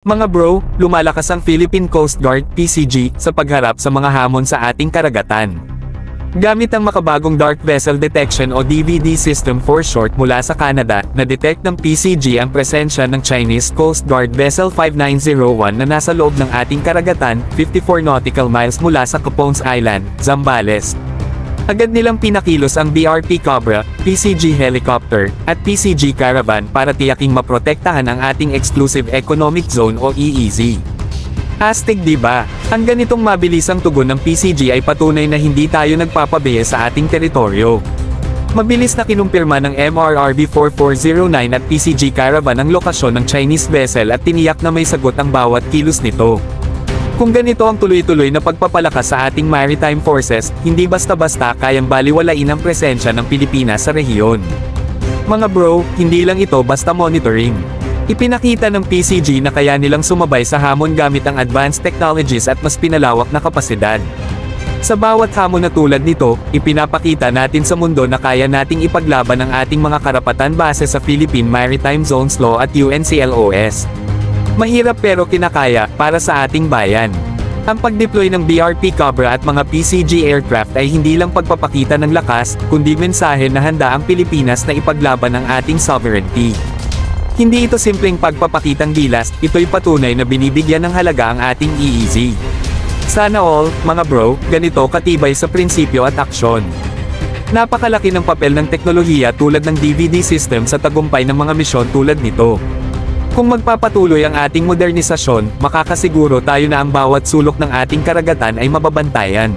Mga bro, lumalakas ang Philippine Coast Guard (PCG) sa pagharap sa mga hamon sa ating karagatan. Gamit ang makabagong Dark Vessel Detection o DVD system for short mula sa Canada, na-detect ng PCG ang presensya ng Chinese Coast Guard Vessel 5901 na nasa loob ng ating karagatan, 54 nautical miles mula sa Capones Island, Zambales. Agad nilang pinakilos ang BRP Cobra, PCG Helicopter, at PCG Caravan para tiyaking maprotektahan ang ating Exclusive Economic Zone o EEZ. Astig diba? Ang ganitong mabilisang tugon ng PCG ay patunay na hindi tayo nagpapabeya sa ating teritoryo. Mabilis na kinumpirma ng MRRB 4409 at PCG Caravan ang lokasyon ng Chinese vessel at tiniyak na may sagot ang bawat kilos nito. Kung ganito ang tuloy-tuloy na pagpapalakas sa ating maritime forces, hindi basta-basta kayang baliwalain ang presensya ng Pilipinas sa rehiyon. Mga bro, hindi lang ito basta monitoring. Ipinakita ng PCG na kaya nilang sumabay sa hamon gamit ang advanced technologies at mas pinalawak na kapasidad. Sa bawat hamon na tulad nito, ipinapakita natin sa mundo na kaya nating ipaglaban ang ating mga karapatan base sa Philippine Maritime Zones Law at UNCLOS. Mahirap pero kinakaya, para sa ating bayan. Ang pag-deploy ng BRP Cobra at mga PCG aircraft ay hindi lang pagpapakita ng lakas, kundi mensahe na handa ang Pilipinas na ipaglaban ang ating sovereignty. Hindi ito simpleng pagpapakitang gilas, ito'y patunay na binibigyan ng halaga ang ating EEZ. Sana all, mga bro, ganito katibay sa prinsipyo at aksyon. Napakalaki ng papel ng teknolohiya tulad ng DVD system sa tagumpay ng mga misyon tulad nito. Kung magpapatuloy ang ating modernisasyon, makakasiguro tayo na ang bawat sulok ng ating karagatan ay mababantayan.